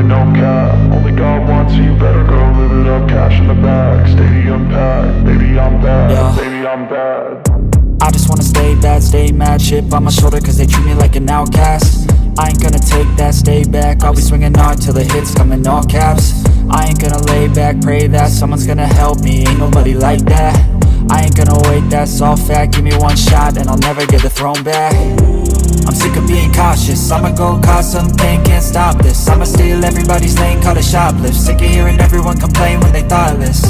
no cap. Only God wants you, better go live it up. Cash in the bag, stadium packed. Baby, I'm bad, Yeah. baby, I'm bad. I just wanna stay bad, stay mad. Chip on my shoulder cause they treat me like an outcast. I ain't gonna take that, stay back. I'll be swinging hard till the hits come in all caps. I ain't gonna lay back, pray that someone's gonna help me. Ain't nobody like that. I ain't gonna wait, that's all fact. Give me one shot and I'll never get the throne back. I'm sick of being cautious. I'ma go cause something, can't stop this. I'ma steal everybody's lane, call it shoplift. Sick of hearing everyone complain when they thoughtless.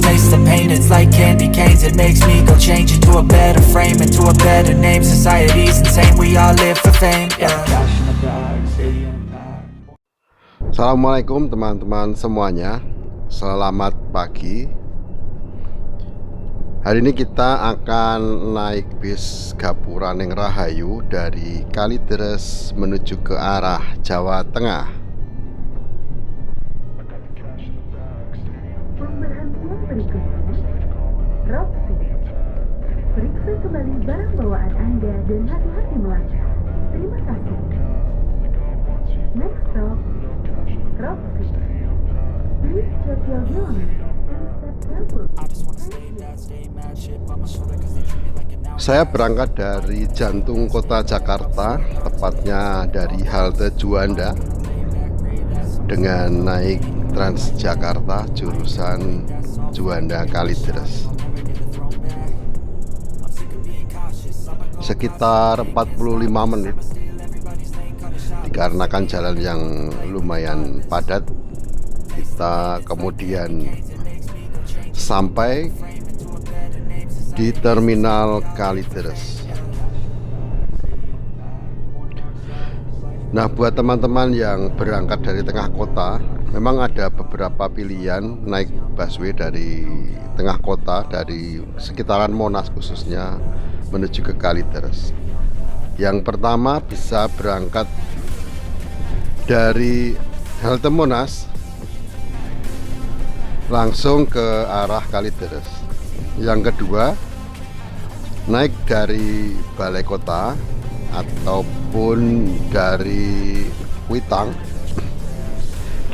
Taste the pain, it's like candy canes. It makes me go change into a better frame, into a better name. Society's insane, we all live for fame. Yeah. Assalamualaikum teman-teman semuanya. Selamat pagi. Hari ini kita akan naik bis Gapuraning Rahayu dari Kalideres menuju ke arah Jawa Tengah. Pemberhentian berikutnya, Roxy. Periksa kembali barang bawaan Anda dan hati-hati melangkah. Terima kasih. Next stop, Roxy. Please check your belongings and step carefully. Saya berangkat dari jantung kota Jakarta, tepatnya dari halte Juanda, dengan naik Transjakarta jurusan Juanda Kalideres. Sekitar 45 menit, dikarenakan jalan yang lumayan padat. Kita kemudian sampai di terminal Kalideres. Nah, buat teman-teman yang berangkat dari tengah kota, memang ada beberapa pilihan naik busway dari tengah kota, dari sekitaran Monas khususnya, menuju ke Kalideres. Yang pertama bisa berangkat dari halte Monas langsung ke arah Kalideres. Yang kedua, naik dari Balai Kota ataupun dari Kuitang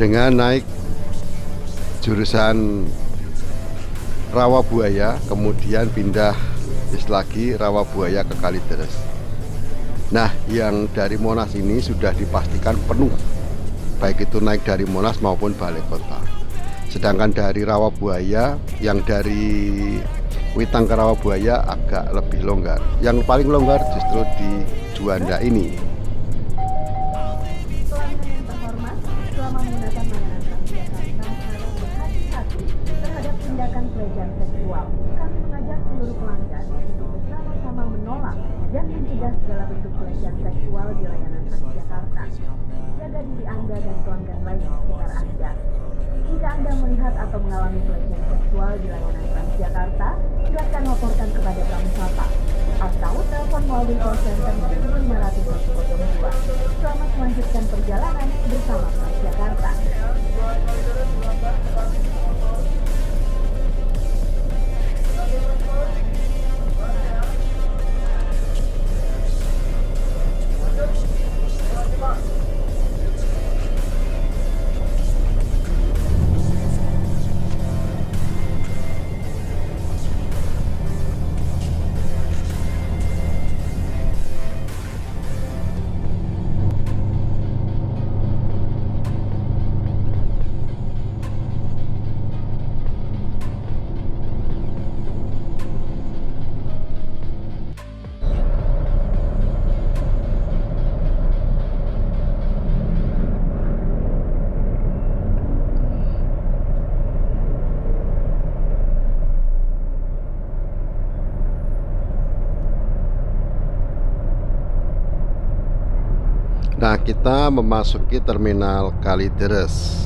dengan naik jurusan Rawabuaya, kemudian pindah bis lagi Rawabuaya ke Kalideres. Nah, yang dari Monas ini sudah dipastikan penuh, baik itu naik dari Monas maupun Balai Kota. Sedangkan dari Rawabuaya, yang dari Kuitang ke Rawabuaya agak lebih longgar. Yang paling longgar justru di Juanda ini. Pelanggan yang terhormat, selama menggunakan layanan Transjakarta harus berhati-hati terhadap tindakan pelecehan seksual. Kami mengajak seluruh pelanggan untuk bersama-sama menolak dan mencegah segala bentuk pelecehan seksual di layanan Transjakarta. Jaga diri Anda dan pelanggan lain di sekitar Anda. Jika Anda melihat atau mengalami pelecehan seksual di layanan Transjakarta, silakan laporkan kepada Pramwisata atau telepon melalui call center 1502. Selamat melanjutkan perjalanan bersama Transjakarta. Nah, kita memasuki terminal Kalideres.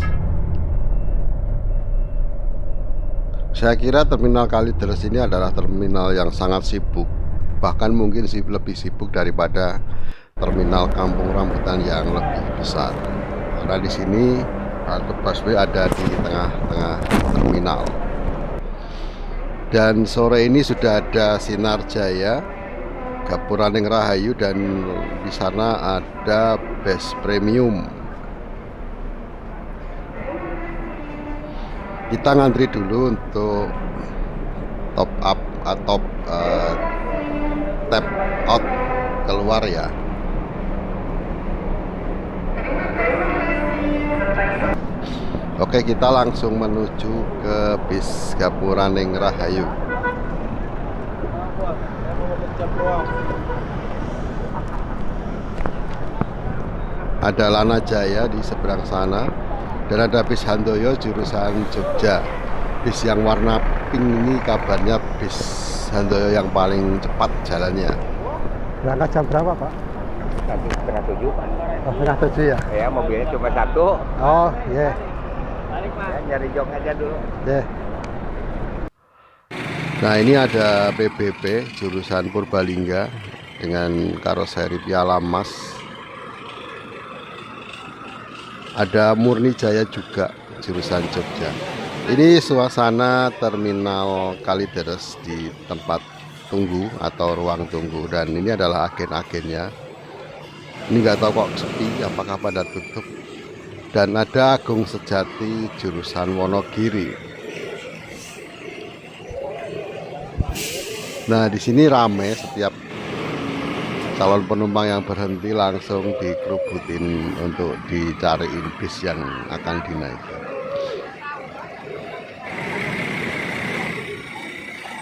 Saya kira terminal Kalideres ini adalah terminal yang sangat sibuk, bahkan mungkin lebih sibuk daripada terminal Kampung Rambutan yang lebih besar. Karena di sini halte busway ada di tengah-tengah terminal. Dan sore ini sudah ada Sinar Jaya, Gapuraning Rahayu, dan di sana ada bus premium. Kita ngantri dulu untuk top up atau tap out keluar ya. Oke, kita langsung menuju ke bis Gapuraning Rahayu. Ada Lana Jaya di seberang sana, dan ada bis Handoyo jurusan Jogja. Bis yang warna pink ini kabarnya bis Handoyo yang paling cepat jalannya. Berangkat jam berapa, Pak? Nanti setengah 7 kan. Oh, setengah 7 ya? Ya, mobilnya cuma satu. Oh, iya. Ya, nyari jok aja dulu. Yeah. Nah, ini ada PBB jurusan Purbalingga dengan karoseri Piala Mas. Ada Murni Jaya juga jurusan Jogja. Ini suasana terminal Kalideres di tempat tunggu atau ruang tunggu, dan ini adalah agen-agennya. Ini nggak tahu kok sepi, apakah pada tutup. Dan ada Agung Sejati jurusan Wonogiri. Nah, di sini rame, setiap calon penumpang yang berhenti langsung dikerubutin untuk dicariin bis yang akan dinaikkan.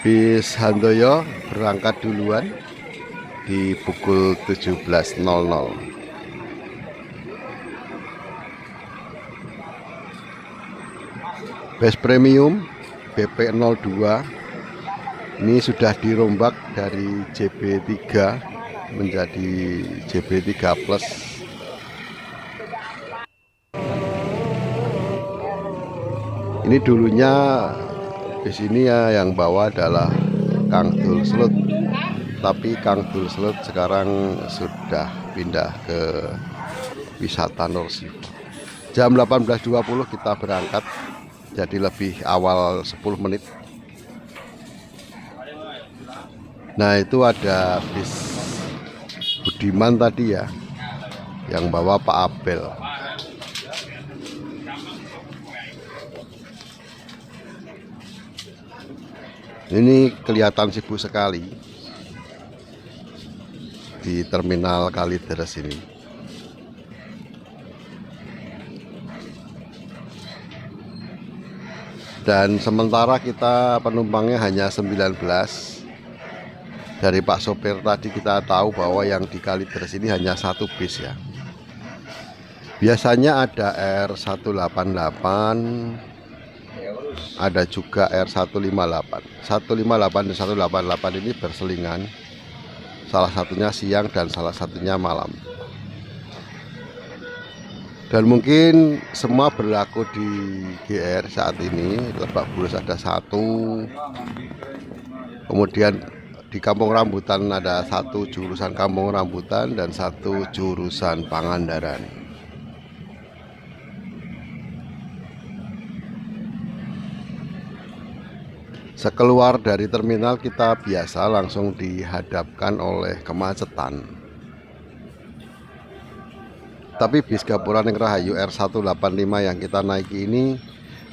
Bis Handoyo berangkat duluan di pukul 17.00. Bis premium BP02 ini sudah dirombak dari JB3 menjadi JB3 Plus. Ini dulunya bis ini ya yang bawa adalah Kang Dul Slut, tapi Kang Dul Slut sekarang sudah pindah ke Wisata Norsivo. Jam 18.20 kita berangkat, jadi lebih awal 10 menit. Nah, itu ada bis Budiman tadi ya, yang bawa Pak Abel. Ini kelihatan sibuk sekali di terminal Kalideres ini. Dan sementara kita penumpangnya hanya 19. Dari Pak sopir tadi kita tahu bahwa yang di Kalideres ini hanya satu bis ya. Biasanya ada R188, ada juga R158. 158 dan 188 ini berselingan. Salah satunya siang dan salah satunya malam. Dan mungkin semua berlaku di GR saat ini. Lebak Bulus ada satu. Kemudian di Kampung Rambutan ada satu jurusan Kampung Rambutan dan satu jurusan Pangandaran. Sekeluar dari terminal kita biasa langsung dihadapkan oleh kemacetan. Tapi bis Gapuraning Rahayu R185 yang kita naiki ini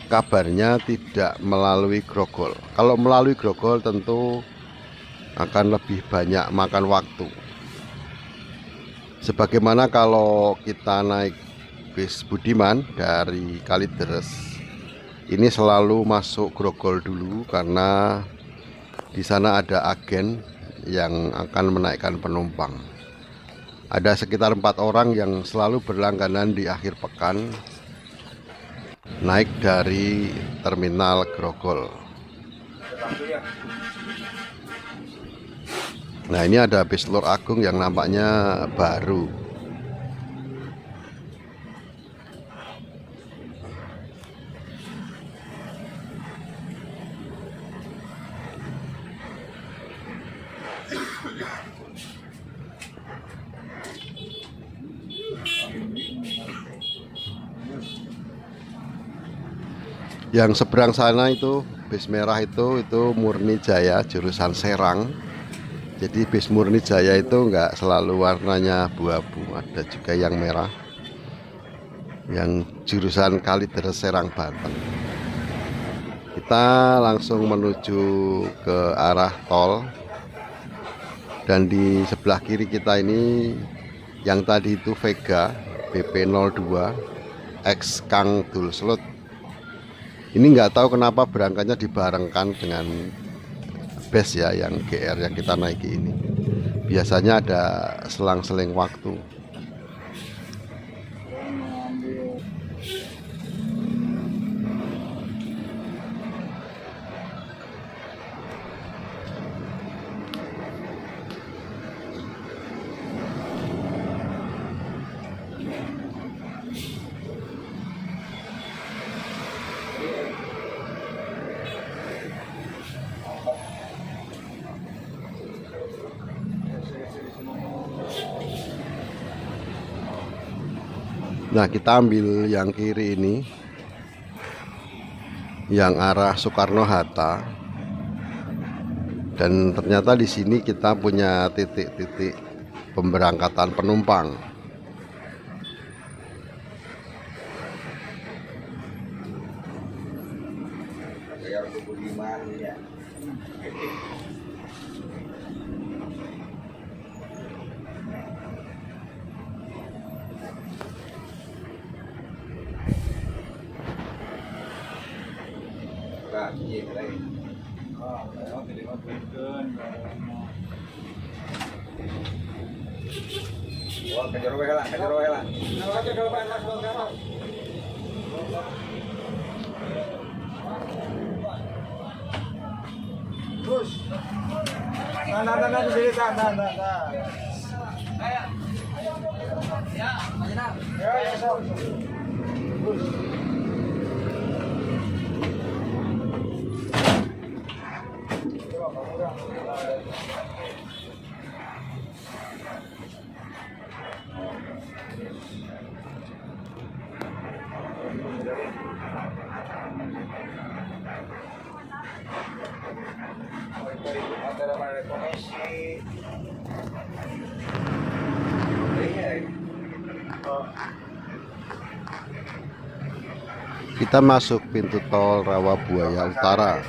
kabarnya tidak melalui Grogol. Kalau melalui Grogol tentu akan lebih banyak makan waktu. Sebagaimana kalau kita naik bis Budiman dari Kalideres, ini selalu masuk Grogol dulu karena di sana ada agen yang akan menaikkan penumpang. Ada sekitar 4 orang yang selalu berlangganan di akhir pekan naik dari terminal Grogol. Nah, ini ada bis Lur Agung yang nampaknya baru. Yang seberang sana itu bis merah itu Murni Jaya jurusan Serang. Jadi bis Murni Jaya itu enggak selalu warnanya abu-abu, ada juga yang merah. Yang jurusan Kalideres Serang Banten. Kita langsung menuju ke arah tol. Dan di sebelah kiri kita ini yang tadi itu Vega BP02 X Kang Dulslut. Ini nggak tahu kenapa berangkatnya dibarengkan dengan bus ya, yang GR yang kita naiki ini. Biasanya ada selang-seling waktu. Nah, kita ambil yang kiri ini, yang arah Soekarno-Hatta, dan ternyata di sini kita punya titik-titik pemberangkatan penumpang. Kita masuk pintu tol Rawabuaya Utara.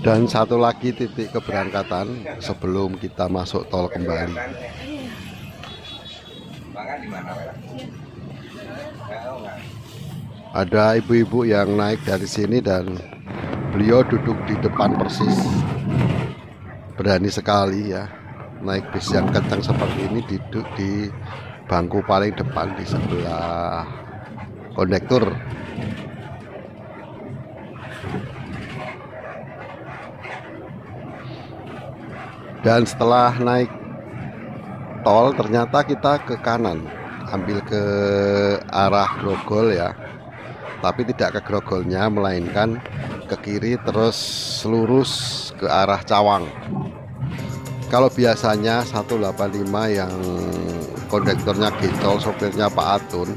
Dan satu lagi titik keberangkatan sebelum kita masuk tol kembali. Ada ibu-ibu yang naik dari sini dan beliau duduk di depan persis. Berani sekali ya, naik bis yang kencang seperti ini, duduk di bangku paling depan di sebelah kondektur. Dan setelah naik tol ternyata kita ke kanan, ambil ke arah Grogol ya, tapi tidak ke Grogolnya, melainkan ke kiri terus lurus ke arah Cawang. Kalau biasanya 185 yang kondektornya Gecol, sopirnya Pak Atun,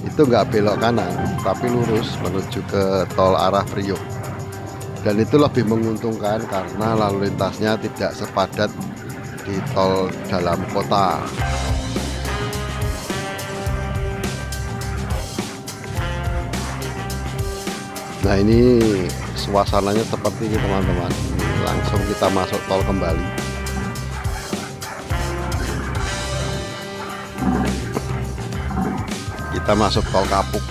itu nggak belok kanan tapi lurus menuju ke tol arah Priok. Dan itu lebih menguntungkan karena lalu lintasnya tidak sepadat di tol dalam kota. Nah, ini suasananya seperti ini teman-teman. Langsung kita masuk tol kembali. Kita masuk tol Kapuk.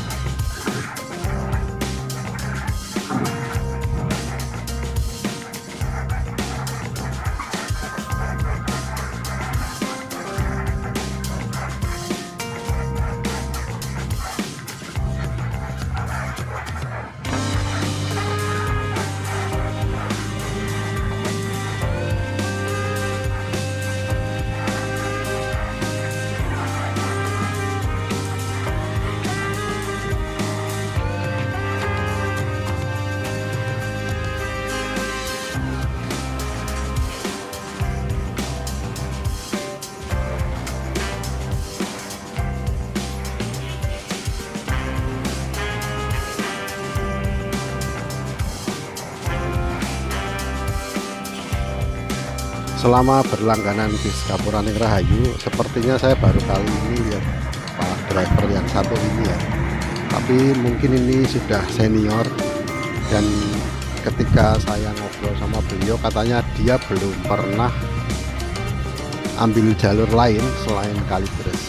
Selama berlangganan bis Gapuraning Rahayu, sepertinya saya baru kali ini lihat Pak driver yang satu ini ya. Tapi mungkin ini sudah senior, dan ketika saya ngobrol sama beliau katanya dia belum pernah ambil jalur lain selain Kalideres.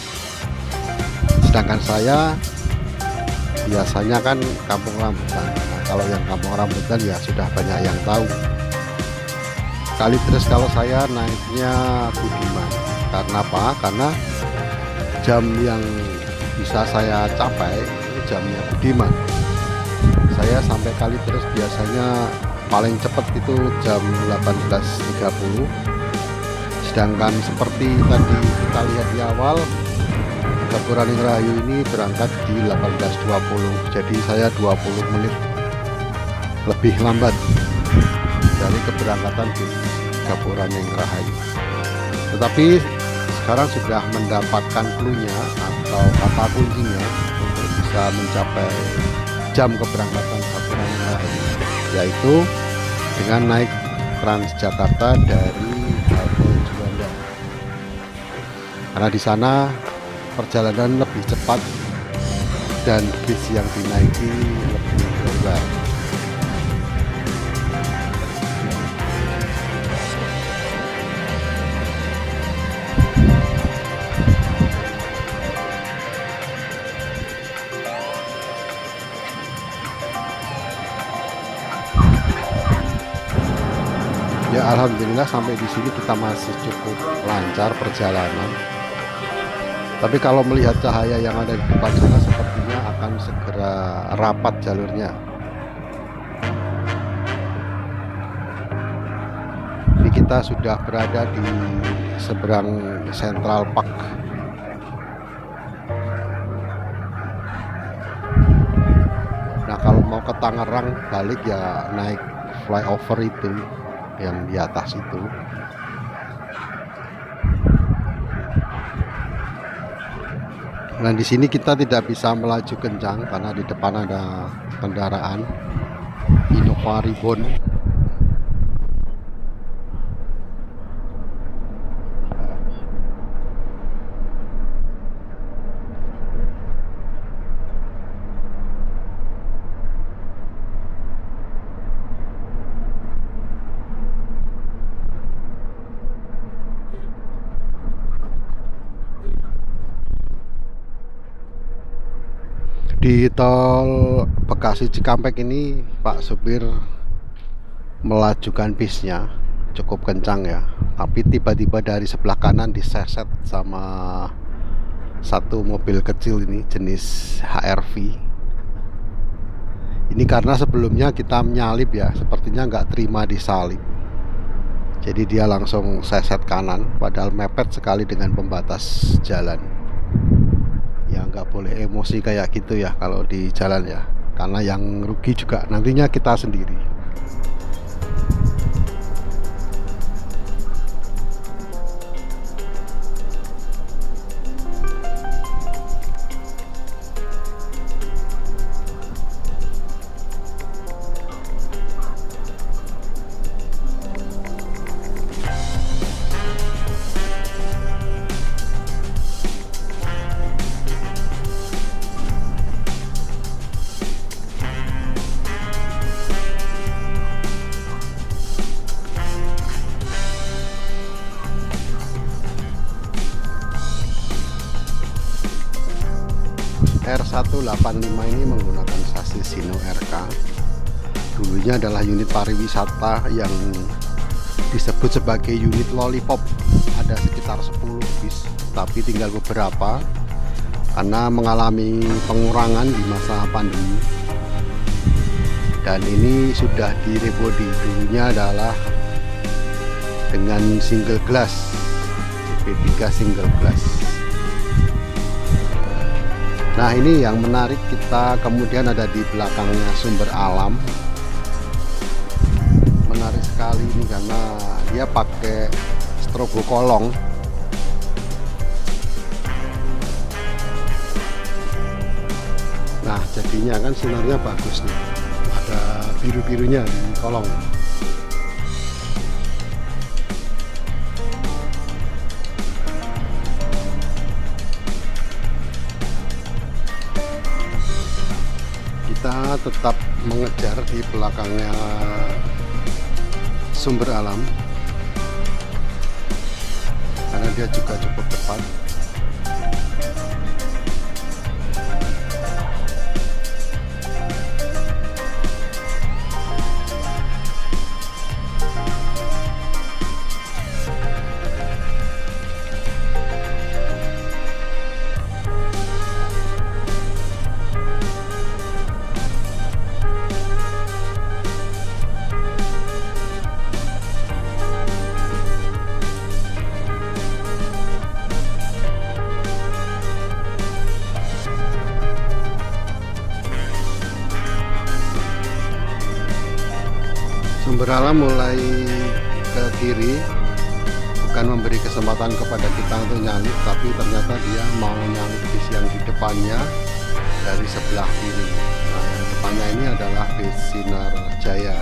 Sedangkan saya biasanya kan Kampung Rambutan. Nah, kalau yang Kampung Rambutan ya sudah banyak yang tahu. Kalideres kalau saya naiknya Budiman. Karena apa? Karena jam yang bisa saya capai itu jamnya Budiman. Saya sampai Kalideres biasanya paling cepat itu jam 18.30. Sedangkan seperti tadi kita lihat di awal, Gapuraning Rahayu ini berangkat di 18.20. Jadi saya 20 menit lebih lambat dari keberangkatan di Gapuraning Rahayu. Tetapi sekarang sudah mendapatkan clue-nya atau kata kuncinya untuk bisa mencapai jam keberangkatan Gapuraning Rahayu, yaitu dengan naik Transjakarta dari halte Juanda. Karena di sana perjalanan lebih cepat dan bis yang dinaiki lebih lebar. Ya alhamdulillah sampai di sini kita masih cukup lancar perjalanan. Tapi kalau melihat cahaya yang ada di depan sana sepertinya akan segera rapat jalurnya. Ini kita sudah berada di seberang Central Park. Nah kalau mau ke Tangerang balik ya naik flyover itu yang di atas itu. Nah di sini kita tidak bisa melaju kencang karena di depan ada kendaraan Innova Reborn. Di tol Bekasi Cikampek ini Pak supir melajukan bisnya cukup kencang ya, tapi tiba-tiba dari sebelah kanan diseset sama satu mobil kecil ini jenis HRV. Ini karena sebelumnya kita menyalip ya, sepertinya nggak terima disalip, jadi dia langsung seset kanan padahal mepet sekali dengan pembatas jalan. Ya nggak boleh emosi kayak gitu ya kalau di jalan ya, karena yang rugi juga nantinya kita sendiri. R185 ini menggunakan sasis Hino RK. Dulunya adalah unit pariwisata yang disebut sebagai unit lollipop. Ada sekitar 10 bis, tapi tinggal beberapa karena mengalami pengurangan di masa pandemi. Dan ini sudah direbody. Dulunya adalah dengan single glass, CP3 single glass. Nah ini yang menarik, kita kemudian ada di belakangnya sumber alam. Menarik sekali ini karena dia pakai strobo kolong. Nah jadinya kan sinarnya bagus nih, ada biru-birunya di kolong. tetap mengejar di belakangnya Sumber Alam karena dia juga cukup cepat. Sumber Alam mulai ke kiri, bukan memberi kesempatan kepada kita untuk nyalip, tapi ternyata dia mau nyalip bis yang di depannya dari sebelah kiri. Nah, yang depannya ini adalah bis Sinar Jaya.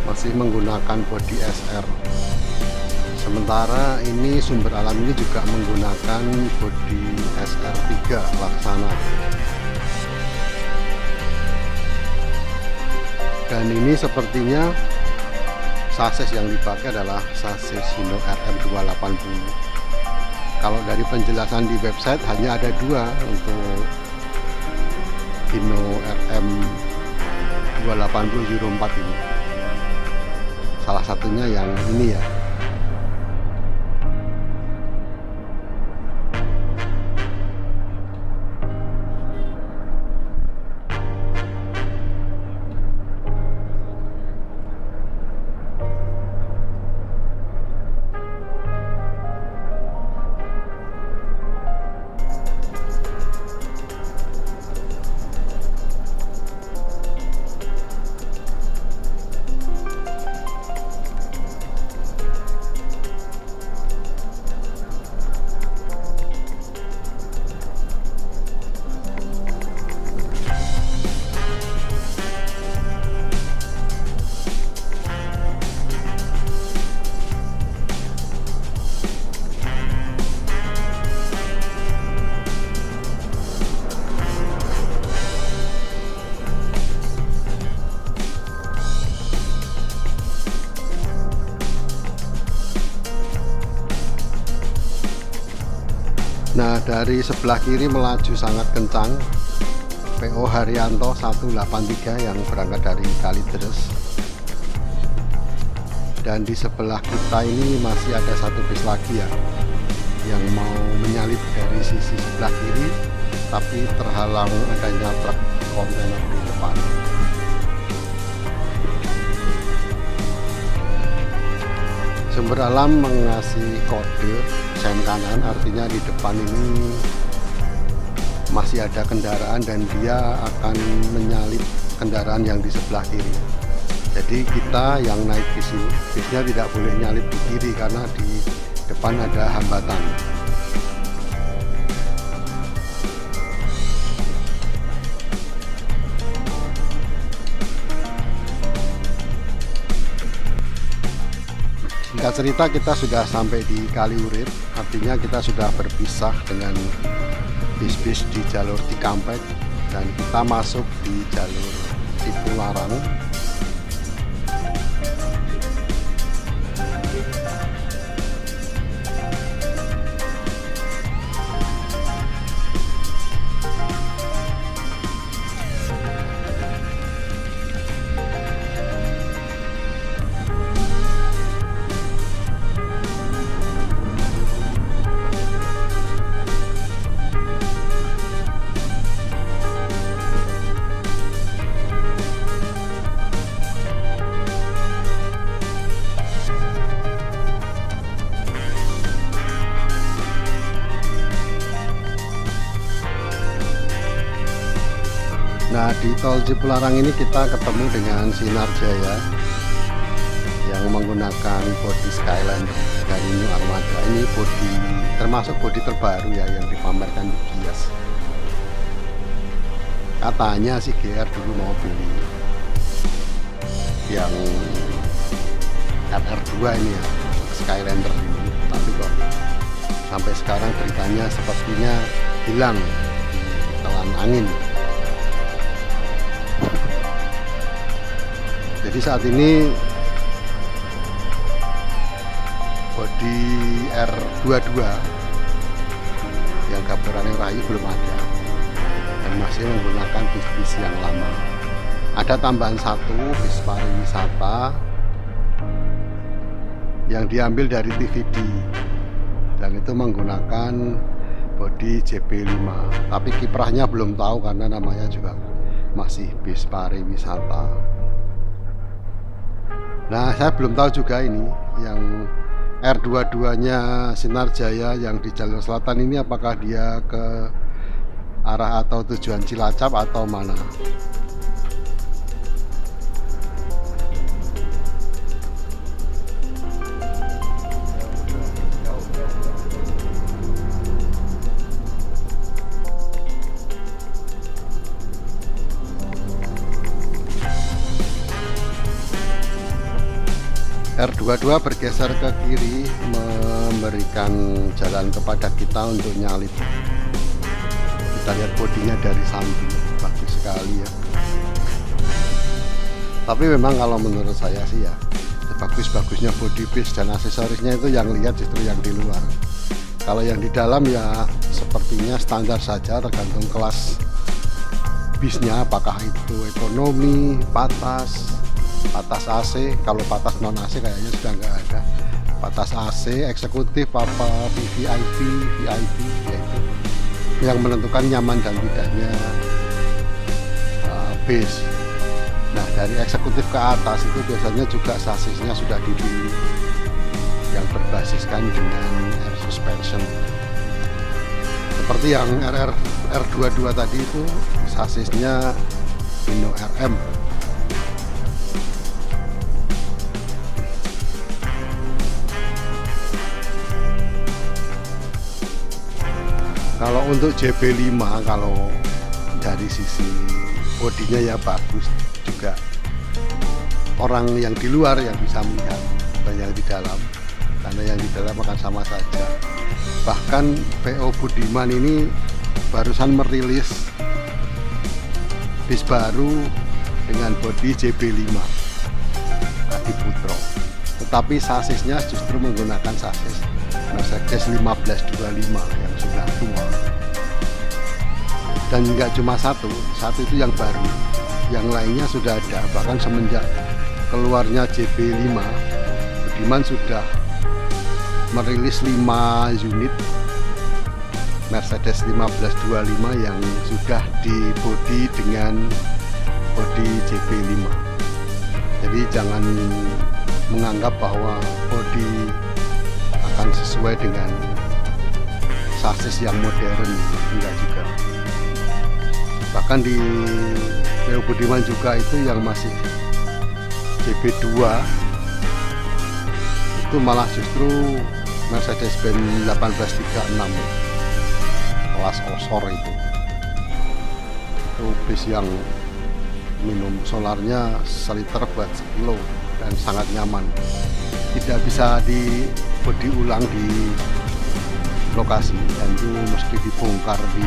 Masih menggunakan bodi SR. Sementara ini Sumber Alam ini juga menggunakan bodi SR3 Laksana. Dan ini sepertinya sasis yang dipakai adalah sasis Hino RM280. Kalau dari penjelasan di website hanya ada dua untuk Hino RM280 Euro 4 ini. Salah satunya yang ini ya. Nah, dari sebelah kiri melaju sangat kencang PO Haryanto 183 yang berangkat dari Kalideres. Dan di sebelah kita ini masih ada satu bis lagi ya, yang mau menyalip dari sisi sebelah kiri, tapi terhalang adanya truk kontainer di depan. Sumber Alam mengasih kode sen kanan, artinya di depan ini masih ada kendaraan dan dia akan menyalip kendaraan yang di sebelah kiri. Jadi kita yang naik bis ini, bisnya tidak boleh nyalip di kiri karena di depan ada hambatan. Singkat cerita, kita sudah sampai di Kaliurip, artinya kita sudah berpisah dengan bis-bis di jalur Cikampek dan kita masuk di jalur Cipularang. Nah, di tol Cipularang ini kita ketemu dengan Sinar Jaya yang menggunakan bodi Skylander dari New Armada. Ini bodi termasuk bodi terbaru ya yang dipamerkan di Gias. Katanya sih GR dulu mau beli yang RR2 ini ya, Skylander ini, tapi kok sampai sekarang beritanya sepertinya hilang telan angin. Jadi saat ini bodi R22 yang Gabrane Rayu belum ada dan masih menggunakan bis-bis yang lama. Ada tambahan satu bis pariwisata yang diambil dari TVD dan itu menggunakan bodi JB5, tapi kiprahnya belum tahu karena namanya juga masih bis pariwisata. Nah, saya belum tahu juga ini yang R22-nya Sinar Jaya yang di jalur selatan ini apakah dia ke arah atau tujuan Cilacap atau mana. R22 bergeser ke kiri memberikan jalan kepada kita untuk nyalip. Kita lihat bodinya dari samping, bagus sekali ya. Tapi memang kalau menurut saya sih ya, bagus-bagusnya body bis dan aksesorisnya itu yang lihat justru yang di luar. Kalau yang di dalam ya sepertinya standar saja, tergantung kelas bisnya, apakah itu ekonomi, patas AC. Kalau patas non AC kayaknya sudah nggak ada. Patas AC, eksekutif, apa VIP, yaitu yang menentukan nyaman dan tidaknya bis. Nah, dari eksekutif ke atas itu biasanya juga sasisnya sudah dipilih yang berbasiskan dengan air suspension. Seperti yang R22 tadi itu sasisnya Hino RM. Kalau untuk JB5, kalau dari sisi bodinya ya bagus juga. Orang yang di luar yang bisa melihat, bukan yang di dalam, karena yang di dalam akan sama saja. Bahkan PO Budiman ini barusan merilis bis baru dengan bodi JB5 Adi Putro, tetapi sasisnya justru menggunakan sasis Mercedes 1525 yang sudah tua. Dan nggak cuma satu itu yang baru, yang lainnya sudah ada. Bahkan semenjak keluarnya JB5, Budiman sudah merilis 5 unit Mercedes 1525 yang sudah di bodi dengan bodi JB5. Jadi jangan menganggap bahwa bodi akan sesuai dengan sasis yang modern, enggak juga. Bahkan di PO Budiman juga itu yang masih JB2 itu malah justru Mercedes-Benz 1836 kelas Osor itu bis yang minum solarnya seliter buat 1 kilo dan sangat nyaman. Tidak bisa di bodi ulang di lokasi dan itu mesti dibongkar di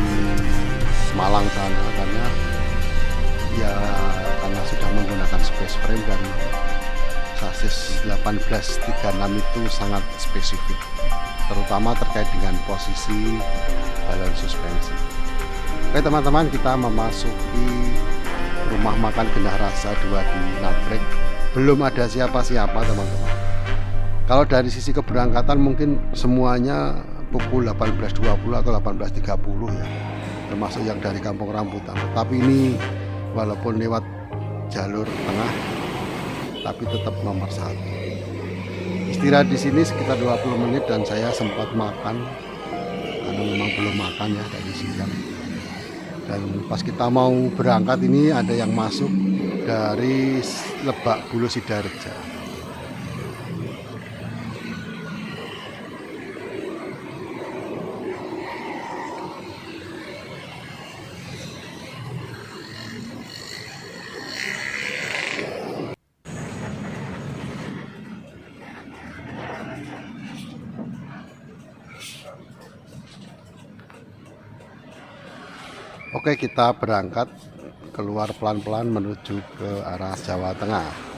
Malang sana karena sudah menggunakan space frame dan sasis 1836 itu sangat spesifik, terutama terkait dengan posisi balon suspensi. Oke teman-teman, kita memasuki rumah makan Genah Rasa 2 di Nagrek. Belum ada siapa-siapa teman-teman. Kalau dari sisi keberangkatan mungkin semuanya pukul 18.20 atau 18.30 ya, termasuk yang dari Kampung Rambutan. Tetapi ini walaupun lewat jalur tengah, tapi tetap nomor 1. Istirahat di sini sekitar 20 menit dan saya sempat makan karena memang belum makan ya dari siang. Dan pas kita mau berangkat ini ada yang masuk dari Lebak Bulus Sidareja. Oke, kita berangkat keluar pelan-pelan menuju ke arah Jawa Tengah.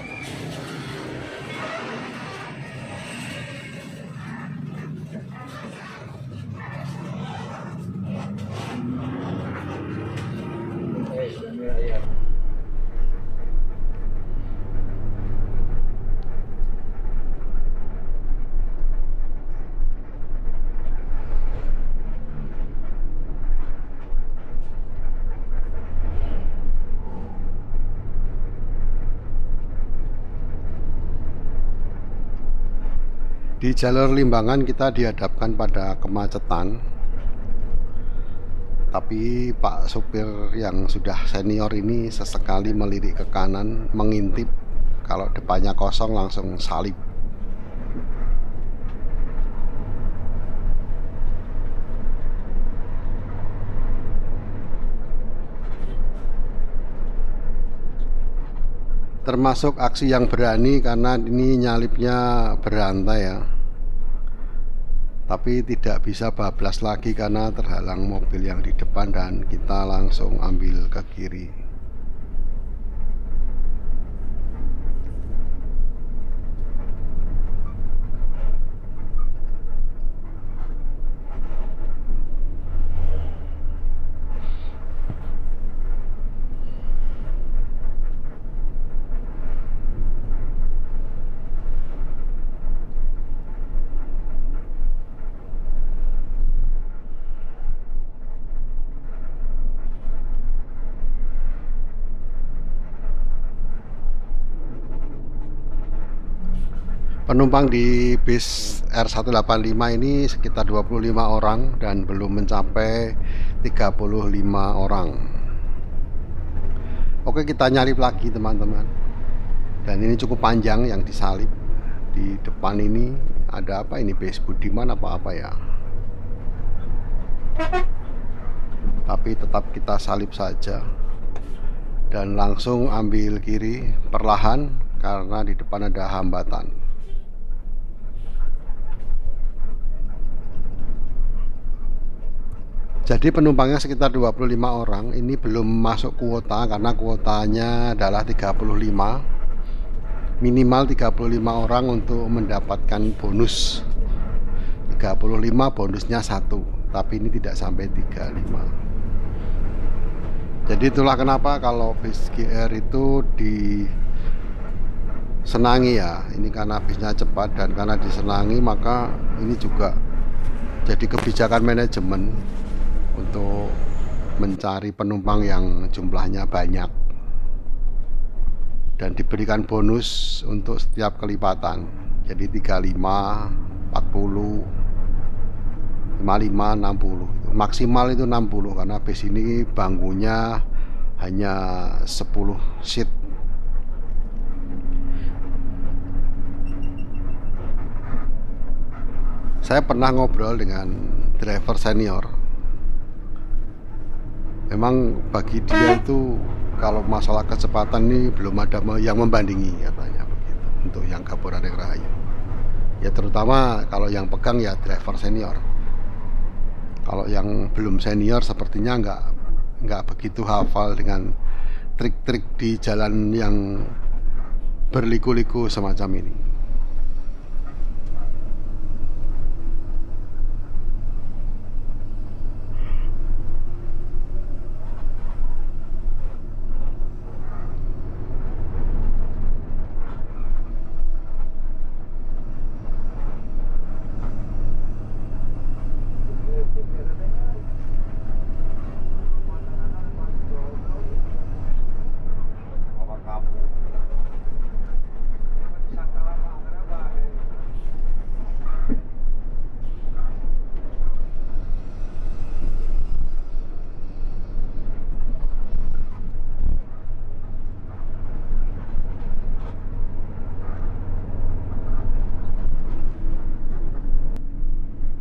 Di jalur Limbangan kita dihadapkan pada kemacetan, tapi Pak sopir yang sudah senior ini sesekali melirik ke kanan, mengintip, kalau depannya kosong langsung salip. Termasuk aksi yang berani karena ini nyalipnya berantai ya. Tapi tidak bisa bablas lagi karena terhalang mobil yang di depan dan kita langsung ambil ke kiri. Penumpang di bis R185 ini sekitar 25 orang dan belum mencapai 35 orang. Oke, kita nyalip lagi teman-teman. Dan ini cukup panjang yang disalip. Di depan ini ada apa ini, bis Budiman apa ya. Tapi tetap kita salip saja. Dan langsung ambil kiri perlahan karena di depan ada hambatan. Jadi penumpangnya sekitar 25 orang. Ini belum masuk kuota karena kuotanya adalah 35. Minimal 35 orang untuk mendapatkan bonus. 35 bonusnya 1, tapi ini tidak sampai 35. Jadi itulah kenapa kalau bis GR itu disenangi ya. Ini karena bisnya cepat dan karena disenangi maka ini juga jadi kebijakan manajemen untuk mencari penumpang yang jumlahnya banyak dan diberikan bonus untuk setiap kelipatan. Jadi 35, 40, 55, 60. Maksimal itu 60 karena bis ini bangkunya hanya 10 seat. Saya pernah ngobrol dengan driver senior. Memang bagi dia itu kalau masalah kecepatan ini belum ada yang membandingi katanya begitu untuk yang Kabupaten Rahayu. Ya terutama kalau yang pegang ya driver senior. Kalau yang belum senior sepertinya nggak begitu hafal dengan trik-trik di jalan yang berliku-liku semacam ini.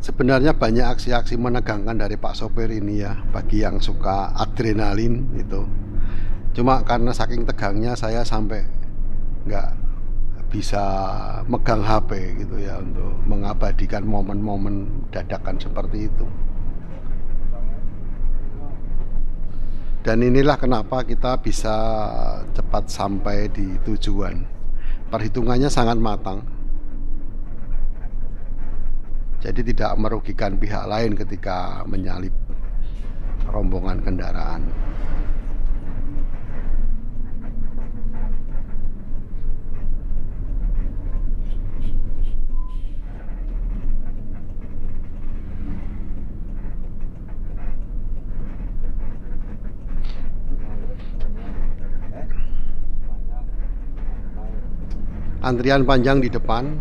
Sebenarnya banyak aksi-aksi menegangkan dari Pak sopir ini ya, bagi yang suka adrenalin itu. Cuma karena saking tegangnya saya sampai nggak bisa megang HP gitu ya untuk mengabadikan momen-momen dadakan seperti itu. Dan inilah kenapa kita bisa cepat sampai di tujuan. Perhitungannya sangat matang. Jadi tidak merugikan pihak lain ketika menyalip rombongan kendaraan. Antrian panjang di depan,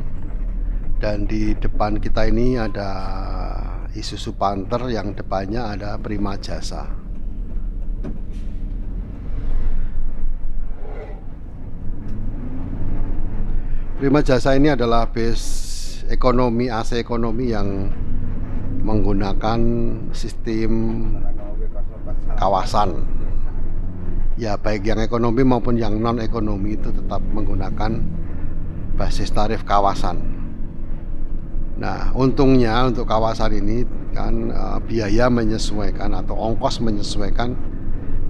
dan di depan kita ini ada Isuzu Panther yang depannya ada Prima Jasa. Prima Jasa ini adalah bus ekonomi, AC ekonomi yang menggunakan sistem kawasan. Ya, baik yang ekonomi maupun yang non ekonomi itu tetap menggunakan basis tarif kawasan. Nah, untungnya untuk kawasan ini kan biaya menyesuaikan atau ongkos menyesuaikan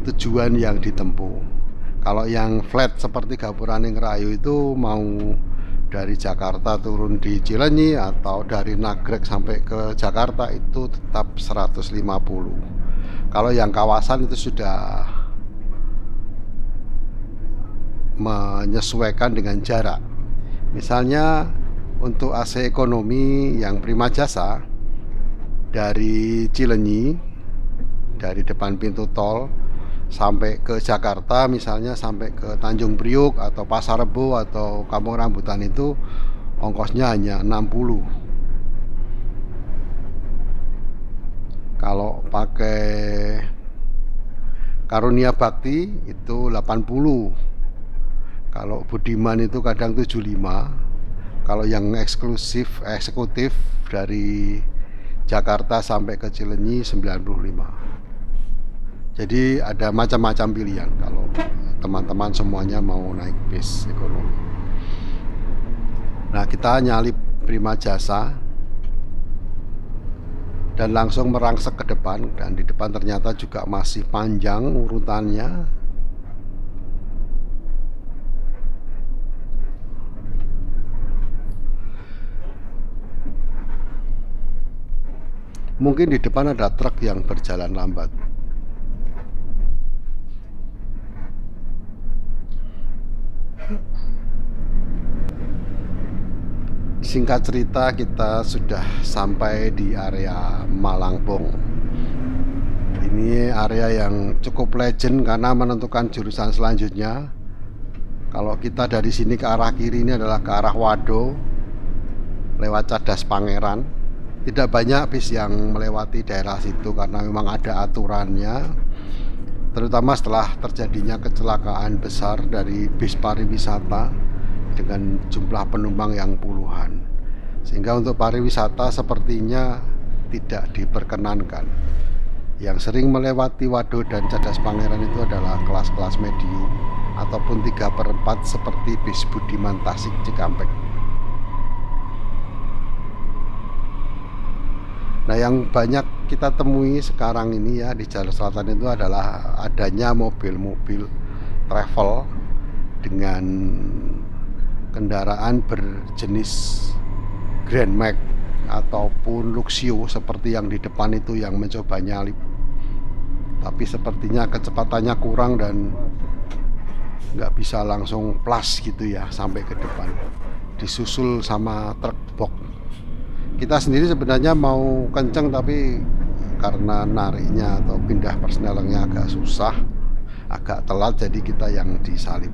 tujuan yang ditempuh. Kalau yang flat seperti Gapuraning Rayu itu mau dari Jakarta turun di Cilenyi atau dari Nagrek sampai ke Jakarta itu tetap 150. Kalau yang kawasan itu sudah menyesuaikan dengan jarak. Misalnya untuk AC ekonomi yang Prima Jasa dari Cilenyi, dari depan pintu tol sampai ke Jakarta, misalnya sampai ke Tanjung Priuk atau Pasar Rebo atau Kampung Rambutan, itu ongkosnya hanya 60. Kalau pakai Karunia Bakti itu 80. Kalau Budiman itu kadang 75. Kalau yang eksekutif dari Jakarta sampai ke Cilenyi 95. Jadi ada macam-macam pilihan kalau teman-teman semuanya mau naik bis ekonomi. Nah, kita nyalip Prima Jasa dan langsung merangsek ke depan, dan di depan ternyata juga masih panjang urutannya. Mungkin di depan ada truk yang berjalan lambat. Singkat cerita, kita sudah sampai di area Malangbong. Ini area yang cukup legend karena menentukan jurusan selanjutnya. Kalau kita dari sini ke arah kiri, ini adalah ke arah Wado, lewat Cadas Pangeran. Tidak banyak bis yang melewati daerah situ karena memang ada aturannya, terutama setelah terjadinya kecelakaan besar dari bis pariwisata dengan jumlah penumpang yang puluhan, sehingga untuk pariwisata sepertinya tidak diperkenankan. Yang sering melewati Wado dan Cadas Pangeran itu adalah kelas-kelas medium ataupun 3/4 seperti bis Budiman Tasik Cikampek. Nah, yang banyak kita temui sekarang ini ya di jalur selatan itu adalah adanya mobil-mobil travel dengan kendaraan berjenis Grand Max ataupun Luxio seperti yang di depan itu yang mencoba nyalip. Tapi sepertinya kecepatannya kurang dan nggak bisa langsung plus gitu ya sampai ke depan, disusul sama truk box. Kita sendiri sebenarnya mau kenceng, tapi karena nariknya atau pindah persnelengnya agak susah, agak telat, jadi kita yang disalip.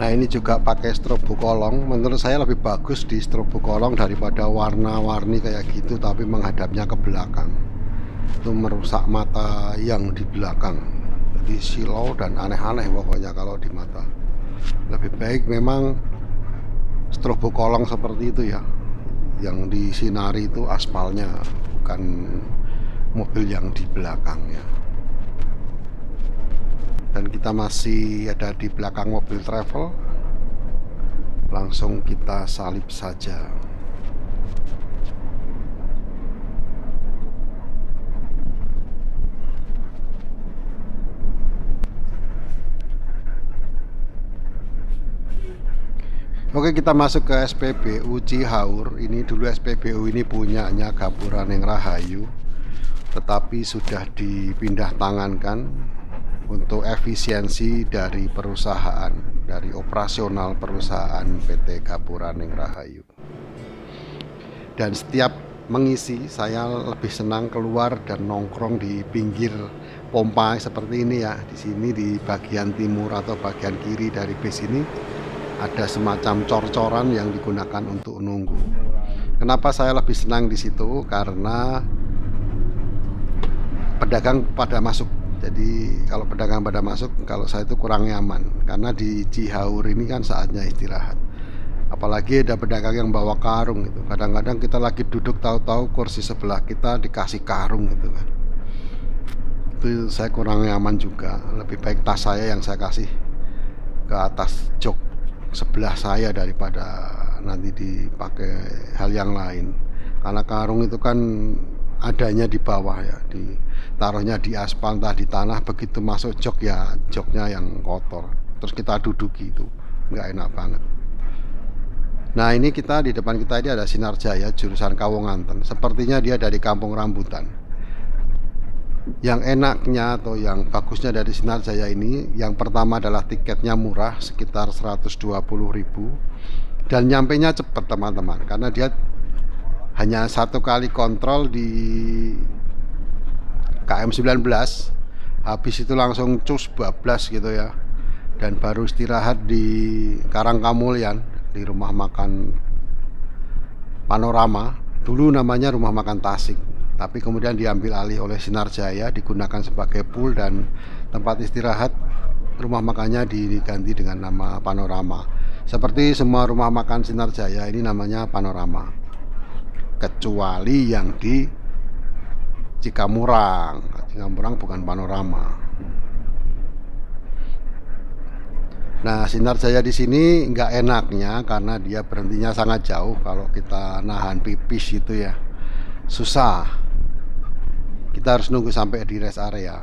Nah ini juga pakai strobo kolong. Menurut saya lebih bagus di strobo kolong daripada warna-warni kayak gitu tapi menghadapnya ke belakang. Itu merusak mata yang di belakang. Jadi silau dan aneh-aneh pokoknya kalau di mata. Lebih baik memang strobo kolong seperti itu ya. Yang disinari itu aspalnya, bukan mobil yang di belakang ya. Dan kita masih ada di belakang mobil travel. Langsung kita salip saja. Oke, kita masuk ke SPBU Cihaur. Ini dulu SPBU ini punyanya Gapura-ning Rahayu, tetapi sudah dipindah tangankan untuk efisiensi dari perusahaan, dari operasional perusahaan PT Gapura-ning Rahayu. Dan setiap mengisi saya lebih senang keluar dan nongkrong di pinggir pompa seperti ini ya. Di sini di bagian timur atau bagian kiri dari bis ini ada semacam cor-coran yang digunakan untuk nunggu. Kenapa saya lebih senang di situ? Karena pedagang pada masuk. Jadi kalau pedagang pada masuk, kalau saya itu kurang nyaman. Karena di Cihaur ini kan saatnya istirahat. Apalagi ada pedagang yang bawa karung gitu. Kadang-kadang kita lagi duduk tahu-tahu kursi sebelah kita dikasih karung gitu kan. Itu saya kurang nyaman juga. Lebih baik tas saya yang saya kasih ke atas jok sebelah saya daripada nanti dipakai hal yang lain. Karena karung itu kan adanya di bawah ya, ditaruhnya di aspal entah di tanah, begitu masuk jok ya joknya yang kotor, terus kita duduki, itu nggak enak banget. Nah ini kita di depan kita ini ada Sinar Jaya jurusan Kawonganten. Sepertinya dia dari Kampung Rambutan. Yang enaknya atau yang bagusnya dari Sinar Jaya ini, yang pertama adalah tiketnya murah sekitar 120.000 dan nyampenya cepat teman-teman, karena dia hanya satu kali kontrol di KM19, habis itu langsung cus bablas gitu ya, dan baru istirahat di Karangkamulyan di rumah makan Panorama. Dulu namanya rumah makan Tasik, tapi kemudian diambil alih oleh Sinar Jaya, digunakan sebagai pool, dan tempat istirahat rumah makannya diganti dengan nama Panorama. Seperti semua rumah makan Sinar Jaya ini namanya Panorama, kecuali yang di Cikamurang. Cikamurang bukan Panorama. Nah, Sinar Jaya di sini nggak enaknya karena dia berhentinya sangat jauh. Kalau kita nahan pipis itu ya susah. Kita harus nunggu sampai di rest area.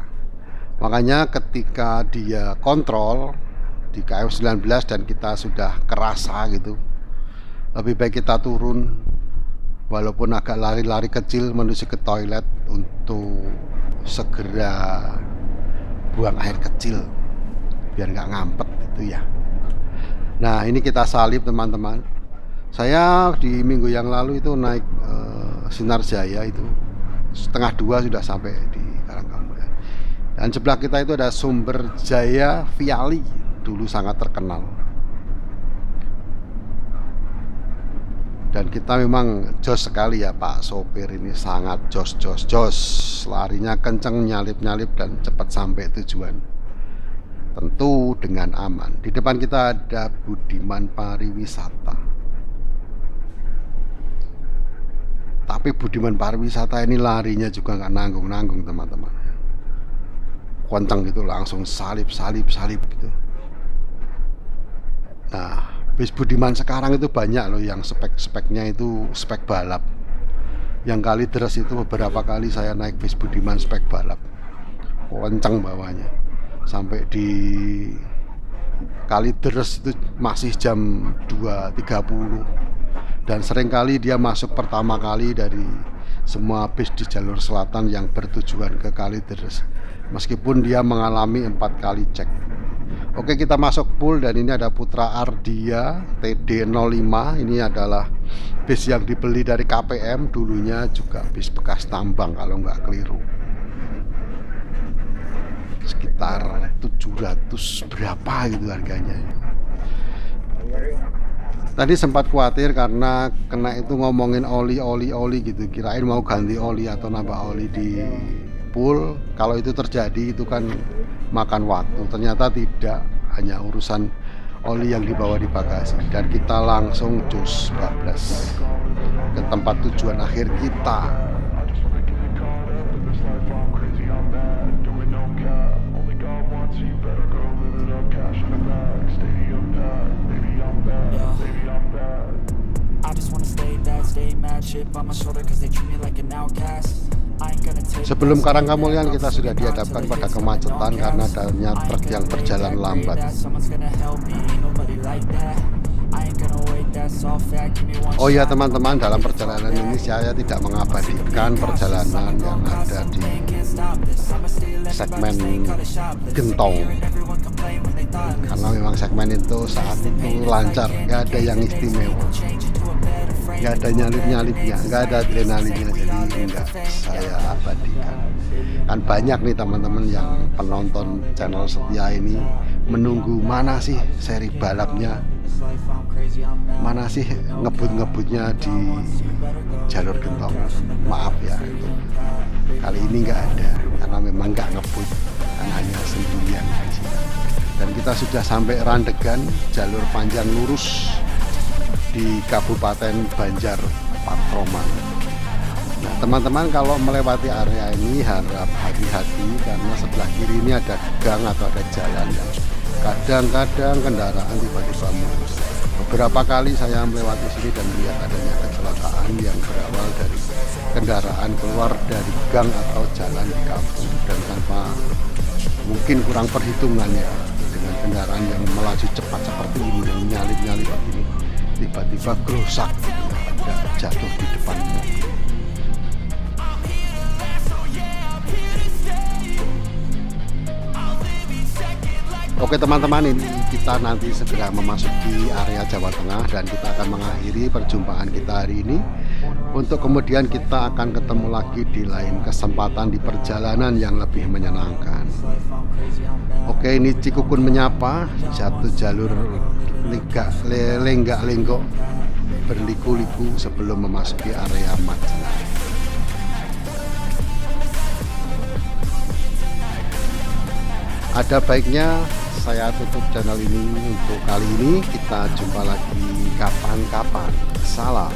Makanya ketika dia kontrol di KM19 dan kita sudah kerasa gitu, lebih baik kita turun, walaupun agak lari-lari kecil menuju ke toilet untuk segera buang air kecil biar nggak ngampet itu ya. Nah ini kita salib teman-teman. Saya di minggu yang lalu itu naik Sinar Jaya itu 1:30 sudah sampai di Karangkamulyan. Dan sebelah kita itu ada Sumber Jaya Viali, dulu sangat terkenal. Dan kita memang jos sekali ya, Pak sopir ini sangat jos. Larinya kenceng, nyalip-nyalip dan cepat sampai tujuan. Tentu dengan aman. Di depan kita ada Budiman Pariwisata. Tapi Budiman Pariwisata ini larinya juga nggak nanggung-nanggung teman-teman. Kenceng gitu, langsung salip gitu. Nah, bis Budiman sekarang itu banyak loh yang spek-speknya itu spek balap. Yang Kalideres itu beberapa kali saya naik bis Budiman spek balap, kenceng bawahnya. Sampai di Kalideres itu masih jam 2.30. Dan seringkali dia masuk pertama kali dari semua bis di jalur selatan yang bertujuan ke Kalideres, meskipun dia mengalami 4 kali cek. Oke, kita masuk pool dan ini ada Putra Ardia TD05. Ini adalah bis yang dibeli dari KPM, dulunya juga bis bekas tambang kalau nggak keliru. Sekitar 700 berapa gitu harganya. Tadi sempat khawatir karena kena itu ngomongin oli gitu, kirain mau ganti oli atau nambah oli di pool. Kalau itu terjadi itu kan makan waktu, ternyata tidak, hanya urusan oli yang dibawa di bagasi. Dan kita langsung cus bablas ke tempat tujuan akhir kita. Sebelum Karangkamulyan kita sudah dihadapkan pada kemacetan karena adanya truk yang berjalan lambat. Oh ya teman-teman, dalam perjalanan ini saya tidak mengabadikan perjalanan yang ada di segmen Gentong, karena memang segmen itu saat itu lancar, nggak ada yang istimewa, nggak ada nyalip-nyalipnya, nggak ada adrenalinnya, jadi enggak saya abadikan. Kan banyak nih teman-teman yang penonton channel setia ini menunggu mana sih seri balapnya, mana sih ngebut-ngebutnya di jalur Gentong. Maaf ya, itu kali ini nggak ada karena memang nggak ngebut, kan hanya sendirian aja. Dan kita sudah sampai Randegan, jalur panjang lurus di Kabupaten Banjar Patroman. Nah teman-teman, kalau melewati area ini harap hati-hati karena sebelah kiri ini ada gang atau ada jalan yang kadang-kadang kendaraan tiba-tiba mulus. Beberapa kali saya melewati sini dan melihat adanya kecelakaan yang berawal dari kendaraan keluar dari gang atau jalan di kampung dan tanpa mungkin kurang perhitungannya, dengan kendaraan yang melaju cepat seperti ini, yang nyalip-nyalip ini, tiba-tiba gerusak dan jatuh di depan mobil. Oke teman-teman, ini kita nanti segera memasuki area Jawa Tengah dan kita akan mengakhiri perjumpaan kita hari ini, untuk kemudian kita akan ketemu lagi di lain kesempatan di perjalanan yang lebih menyenangkan. Oke, ini Cikukun menyapa, satu jalur lenggak-lenggok berliku-liku sebelum memasuki area Majenang. Ada baiknya saya tutup channel ini untuk kali ini. Kita jumpa lagi kapan-kapan. Salam.